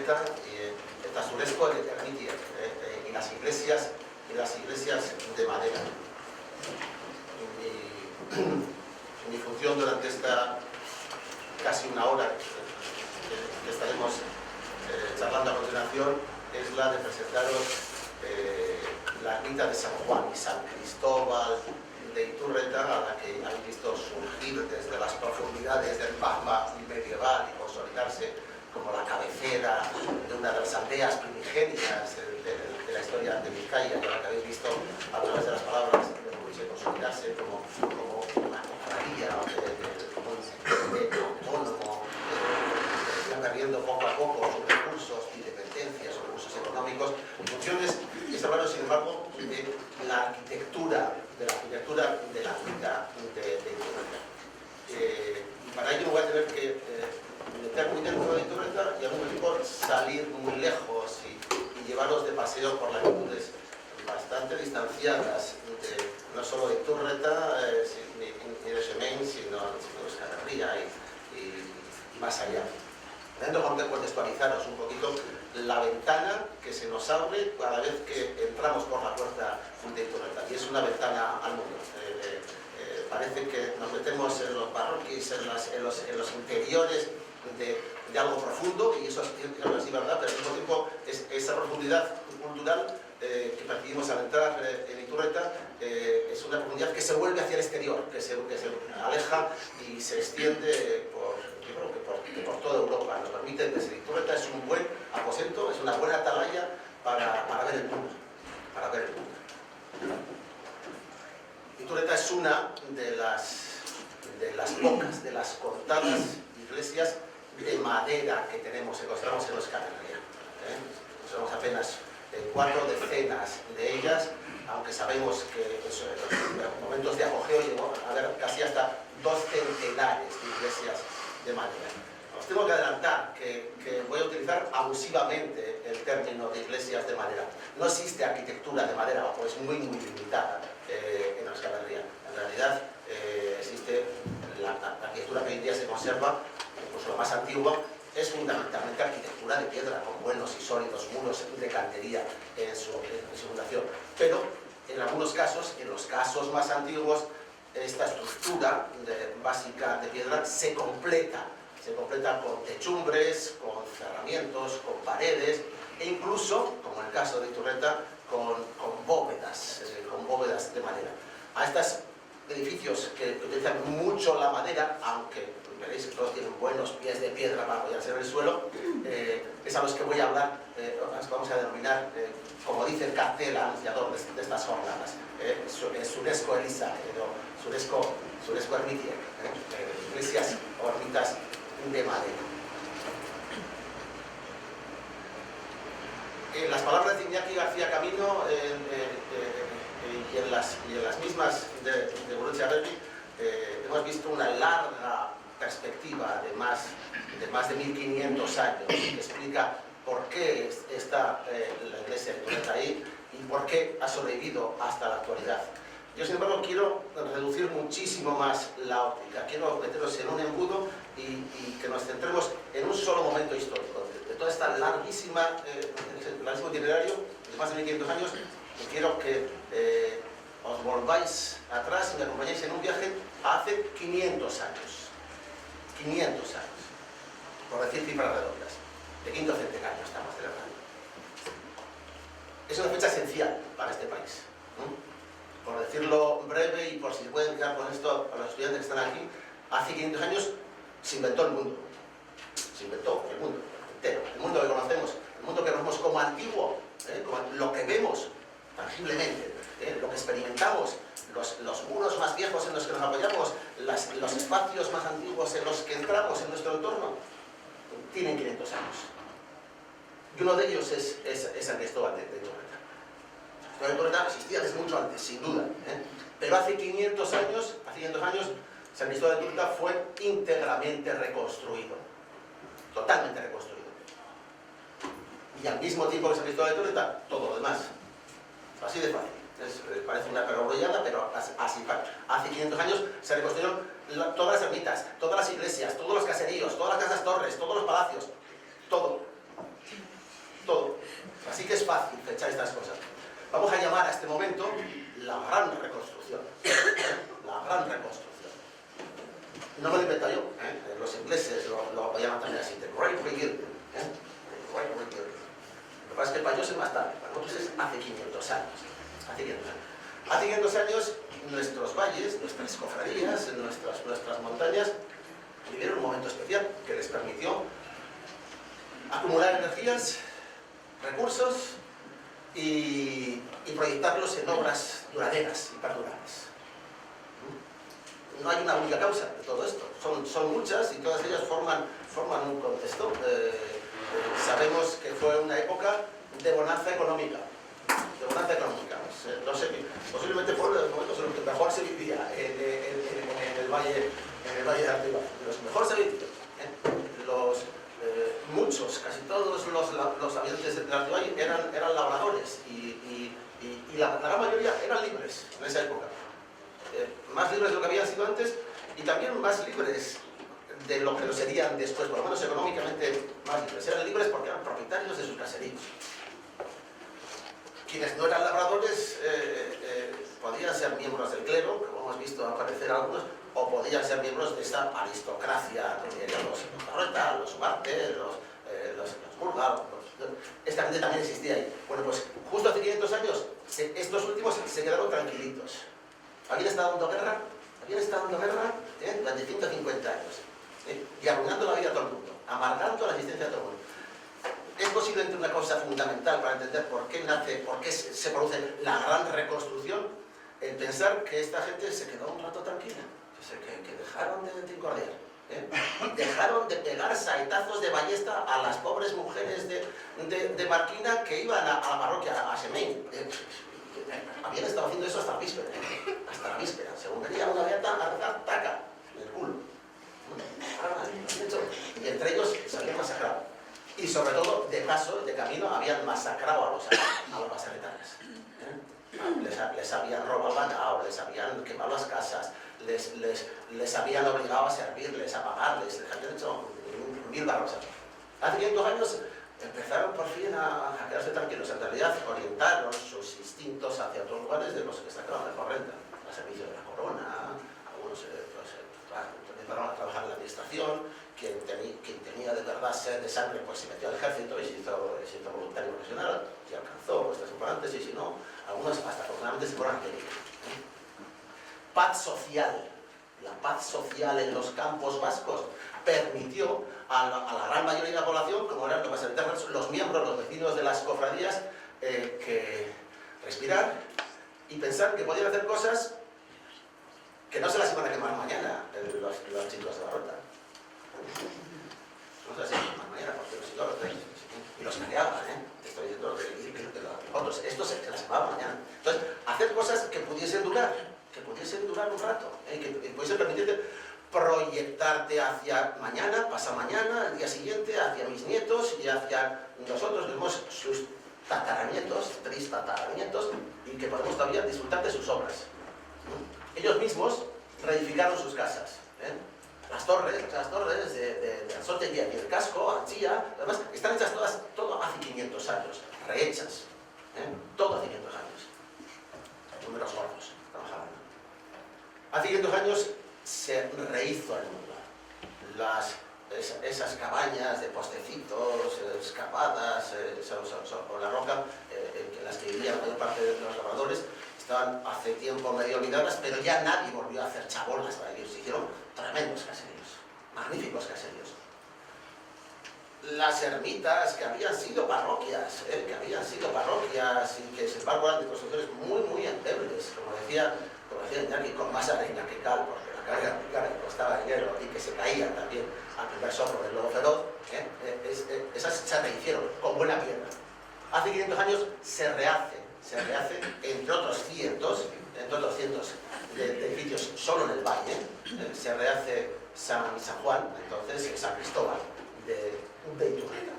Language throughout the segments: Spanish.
Iturreta, eta zurezko ermitiak, y las iglesias de madera. Mi función durante esta casi una hora que estaremos charlando a continuación es la de presentaros la ermita de San Juan y San Cristóbal de Iturreta, a la que habéis visto surgir desde las profundidades del magma medieval y consolidarse como la cabecera de una de las aldeas primigenias de la historia de Vizcaya, y a la que habéis visto a través de las palabras de Luis consolidarse como una cofradía, como un ente autónomo, perdiendo poco a poco sus recursos y dependencias, sus recursos económicos. Mi función es hablaros, sin embargo, de la arquitectura de la ermita de Iturreta. Y para ello voy a tener que meter muy dentro de Iturreta y al mismo tiempo salir muy lejos y llevaros de paseo por latitudes bastante distanciadas, no solo de Iturreta ni de Xemén, sino de Euskal Herria y más allá. Intento contextualizaros un poquito la ventana que se nos abre cada vez que entramos por la puerta de Iturreta, y es una ventana al mundo. Parece que nos metemos en los barroquis, en los interiores de algo profundo, y eso es así, ¿verdad? Pero al mismo tiempo esa profundidad cultural que percibimos al entrar en Iturreta es una profundidad que se vuelve hacia el exterior, que se aleja y se extiende por toda Europa. Nos permite que Iturreta es un buen aposento, es una buena atalaya para ver el mundo. Iturreta es una de las pocas, de las contadas iglesias de madera que tenemos, que conservamos en Euskal Herria. Conservamos apenas 4 decenas de ellas, aunque sabemos que en los momentos de apogeo llegó a haber casi hasta 2 centenares de iglesias de madera. Os tengo que adelantar que voy a utilizar abusivamente el término de iglesias de madera. No existe arquitectura de madera, o es muy limitada en Euskal Herria. En realidad existe la arquitectura que hoy en día se conserva, incluso la más antigua, es fundamentalmente arquitectura de piedra, con buenos y sólidos muros de cantería en su fundación. Pero en algunos casos, en los casos más antiguos, esta estructura básica de piedra se completa con techumbres, con cerramientos, con paredes, e incluso, como en el caso de Iturreta, con bóvedas de madera. A estos edificios que utilizan mucho la madera, aunque veréis que todos tienen buenos pies de piedra para apoyarse en el suelo, es a los que voy a hablar, las vamos a denominar, como dice el cartel anunciador de estas jornadas, Zurezko Eliza, Zurezko Ermitiak, iglesias o ermitas de madera. En las palabras de Iñaki García Camino y en las mismas de Gurutze Berri, hemos visto una larga perspectiva de más de 1500 años que explica por qué está la iglesia de Iturreta ahí y por qué ha sobrevivido hasta la actualidad. Yo, sin embargo, quiero reducir muchísimo más la óptica. Quiero meternos en un embudo y que nos centremos en un solo momento histórico. De toda esta larguísimo itinerario de más de 1500 años, y quiero que os volváis atrás y me acompañéis en un viaje a hace 500 años. 500 años. Por decir cifras redondas. De quinto centenario estamos celebrando. Es una fecha esencial para este país. Por decirlo breve y por si se pueden quedar con esto a los estudiantes que están aquí, hace 500 años se inventó el mundo. Se inventó el mundo entero, el mundo que conocemos, el mundo que conocemos como antiguo, como lo que vemos tangiblemente, lo que experimentamos, los muros más viejos en los que nos apoyamos, los espacios más antiguos en los que entramos en nuestro entorno, tienen 500 años. Y uno de ellos es San Cristóbal de Iturreta. San Cristóbal de Iturreta existía desde mucho antes, sin duda, pero hace 500 años, San Cristóbal de Iturreta fue íntegramente reconstruido, totalmente reconstruido. Y al mismo tiempo que San Cristóbal de Iturreta, todo lo demás. Así de fácil. Parece una perogrullada, pero así. Hace 500 años se reconstruyeron todas las ermitas, todas las iglesias, todos los caseríos, todas las casas torres, todos los palacios, todo. Así que es fácil fechar estas cosas. Vamos a llamar a este momento la Gran Reconstrucción. La Gran Reconstrucción. No me lo he inventado yo, ¿eh? Los ingleses lo llaman también así, The Great Rebuilding. The Great Rebuilding. Lo que pasa es que para ellos es más tarde, para nosotros es hace 500 años. Hace 500 años. Hace 500 años nuestros valles, nuestras cofradías, nuestras montañas vivieron un momento especial que les permitió acumular energías, recursos y proyectarlos en obras duraderas y perdurables. No hay una única causa de todo esto, son muchas y todas ellas forman un contexto. Sabemos que fue una época de bonanza económica. No sé, posiblemente fue uno de los momentos en los que mejor se vivía en el valle de Arriba, los que mejor se vivía. Muchos, casi todos los habitantes del Alto Valle eran labradores y la gran mayoría eran libres en esa época. Más libres de lo que habían sido antes y también más libres de lo que lo serían después, por lo menos económicamente más libres. Eran libres porque eran propietarios de sus caseríos. Quienes no eran labradores podían ser miembros del clero, como hemos visto aparecer algunos, o podían ser miembros de esta aristocracia, los Barreta, los Ugarte, los Burga. Esta gente también existía ahí. Bueno, pues justo hace 500 años, estos últimos se quedaron tranquilitos. ¿Alguien está dando guerra? Durante 150 años. Y arruinando la vida a todo el mundo, amargando la existencia de todo el mundo. Es posiblemente una cosa fundamental para entender por qué se produce la gran reconstrucción, el pensar que esta gente se quedó un rato tranquila, que dejaron de incordiar, dejaron de pegar saetazos de ballesta a las pobres mujeres de Marquina que iban a la parroquia, a Semein. Habían estado haciendo eso hasta la víspera, según venía una beata a rezar, taca, en el culo. Y entre ellos se habían masacrado. Y sobre todo, de paso, de camino, habían masacrado a los masaretales. Les habían robado ganado, les habían quemado las casas, les habían obligado a servirles, a pagarles, les habían hecho mil barbaridades. Hace 500 años empezaron por fin a quedarse tranquilos. En realidad, orientaron sus instintos hacia otros lugares de los que sacaban mejor renta. Al servicio de la corona, algunos empezaron a trabajar en la administración. Quien tenía de verdad sed de sangre, pues se metió al ejército y se hizo voluntario profesional, y alcanzó vuestras importantes, y si no, algunos hasta afortunadamente se fueron a pedir. Paz social. La paz social en los campos vascos permitió a la gran mayoría de la población, como eran los miembros, los vecinos de las cofradías, que respirar y pensar que podían hacer cosas que no se las iban a quemar mañana los chicos de la Rota. No sé si mañana, porque los hijos y los peleaban, estoy diciendo de los otros, estos se las quemaban mañana. Entonces, hacer cosas que pudiesen durar un rato, que pudiesen permitirte proyectarte hacia mañana, pasamañana, el día siguiente, hacia mis nietos y hacia nosotros, vemos sus tataranietos, 3 tataranietos, y que podemos todavía disfrutar de sus obras. Ellos mismos reedificaron sus casas. Las torres de Alzote y el casco, Archilla, además, están hechas todo hace 500 años, rehechas, todo hace 500 años. Números gordos, trabajaban. Hace 500 años se rehizo el mundo. Esas cabañas de postecitos, excavadas por la roca, en las que vivían la mayor parte de los labradores, estaban hace tiempo medio olvidadas, pero ya nadie volvió a hacer chabolas para ellos. Se hicieron tremendos caseríos, magníficos caseríos. Las ermitas que habían sido parroquias, y que sin embargo eran de construcciones muy endebles, como decía Iñaki, con más arena que cal, porque la carga que costaba dinero y que se caían también al primer soplo del lobo feroz, esas se rehicieron con buena piedra. Hace 500 años se rehace, entre otros cientos de edificios solo en el valle, se rehace San Juan, entonces San Cristóbal de Iturreta.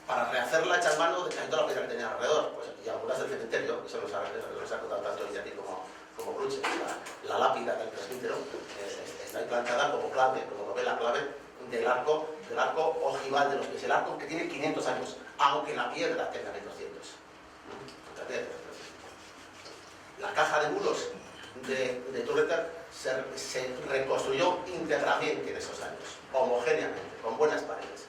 Para rehacerla echar mano de toda la piedra que tenía alrededor, pues, y algunas del cementerio, eso nos ha contado tanto Iñaki como Bruche. La lápida del presbítero está implantada como clave, como novela clave del arco ojival de los pies. El arco que tiene 500 años, aunque la piedra tenga 1200. La caja de muros de Iturreta se reconstruyó íntegramente en esos años, homogéneamente, con buenas paredes.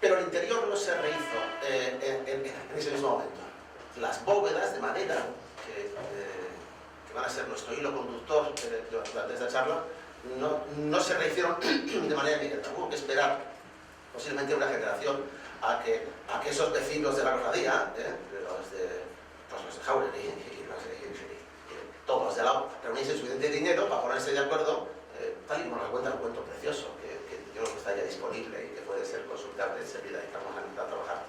Pero el interior no se rehizo en ese mismo momento. Las bóvedas de madera, que van a ser nuestro hilo conductor durante esta charla, no se rehicieron de manera inmediata. Hubo que esperar posiblemente una generación a que esos vecinos de la cofradía, los de Jauregui y todos los de al lado, reuniesen suficiente dinero para ponerse de acuerdo, tal y como nos cuenta un cuento precioso, que yo creo que está ya disponible y que puede ser consultable enseguida y que vamos a empezar a trabajar.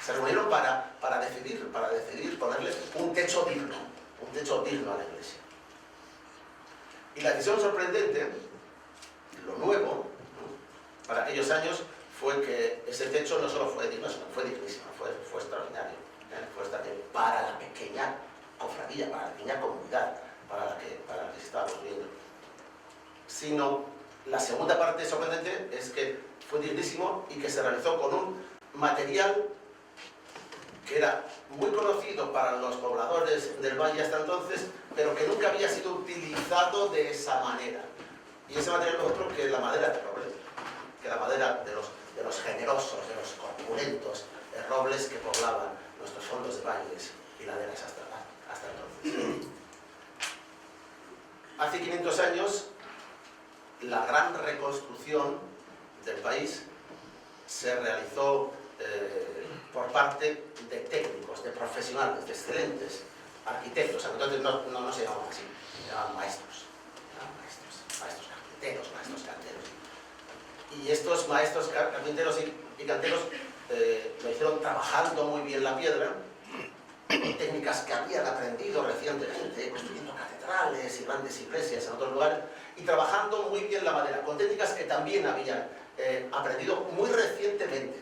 Se reunieron para decidir ponerle un techo digno a la iglesia. Y la decisión sorprendente, lo nuevo, para aquellos años, fue que ese techo no solo fue digno, sino fue dignísimo, fue extraordinario. Fue extraordinario para la pequeña cofradía, para la pequeña comunidad para la que se estaba construyendo. Sino, la segunda parte sorprendente es que fue dignísimo y que se realizó con un material que era muy conocido para los pobladores del valle hasta entonces, pero que nunca había sido utilizado de esa manera. Y ese material no es otro que la madera de roble, que la madera de los generosos, de los corpulentos robles que poblaban nuestros fondos de valles y laderas hasta entonces. Hace 500 años, la gran reconstrucción del país se realizó por parte de técnicos, de profesionales, de excelentes arquitectos. Entonces no se llamaban así, se llamaban maestros carpinteros, maestros canteros. Y estos maestros carpinteros y canteros lo hicieron trabajando muy bien la piedra, con técnicas que habían aprendido recientemente, construyendo catedrales y grandes iglesias en otros lugares, y trabajando muy bien la madera, con técnicas que también habían aprendido muy recientemente.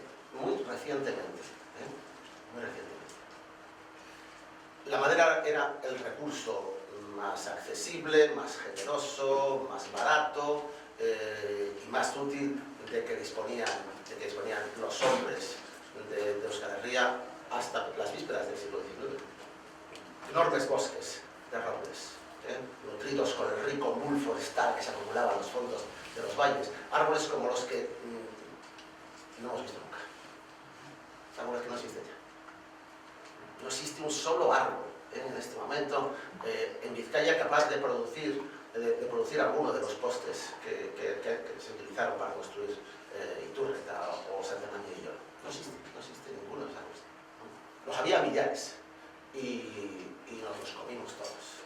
La madera era el recurso más accesible, más generoso, más barato y más útil de que disponían los hombres de Euskal Herria hasta las vísperas del siglo XIX. Enormes bosques de robles, nutridos con el rico mul forestal que se acumulaba en los fondos de los valles, árboles como los que no hemos visto nunca, árboles que no existen ya. No existe un solo árbol en este momento en Vizcaya capaz de producir alguno de los postes que se utilizaron para construir Iturreta o Santa María y Lloro. No existe ninguno de esos árboles. Los había millares y nos los comimos todos.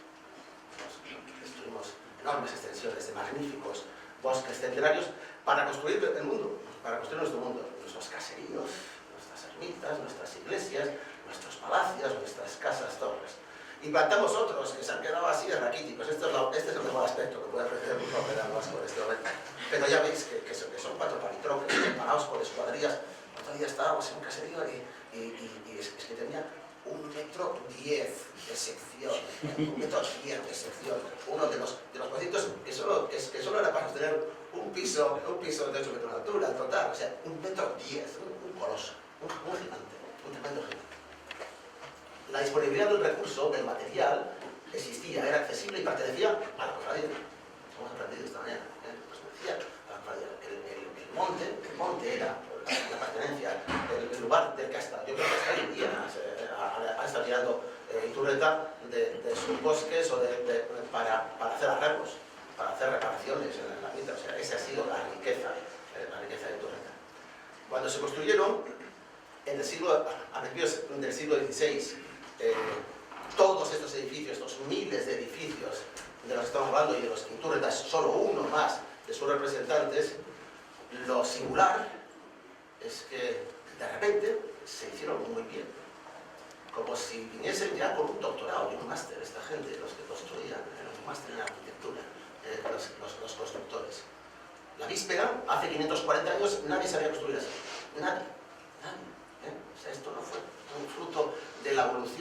Destruimos enormes extensiones de magníficos bosques centenarios para construir el mundo, para construir nuestro mundo, nuestros caseríos, nuestras ermitas, nuestras iglesias, nuestros palacios, nuestras casas, torres. Y plantamos otros que se han quedado así de raquíticos. Este es el mejor aspecto que puede ofrecer un ópera vasco en este momento. Pero ya veis que son cuatro palitroques separados por escuadrillas. Otro día estábamos en un caserío y es que tenía 1,10 metros de sección. 1,10 metros de sección. Uno de los pacientes que solo era para sostener un piso de 8 metros de altura, en total. O sea, 1,10 metros, un coloso, un gigante, un tremendo gigante. La disponibilidad del recurso, del material, existía, era accesible y pertenecía a la cofradía. Hemos aprendido esta mañana, pertenecía a la cofradía. El monte era la pertenencia, el lugar del que hasta, yo creo que hasta hoy en día ha estado tirando Iturreta de sus bosques o para hacer arreglos, para hacer reparaciones en la mitad. O sea, esa ha sido la riqueza de Iturreta. Cuando se construyeron, a principios del siglo XVI, todos estos edificios, estos miles de edificios de los que estamos hablando y de los que Iturreta es solo uno más de sus representantes, lo singular es que de repente se hicieron muy bien, como si viniesen ya con un doctorado y un máster esta gente, los que construían, un máster en arquitectura, los constructores. La víspera, hace 540 años, nadie sabía construir así, nadie. O sea, esto no fue un fruto de la evolución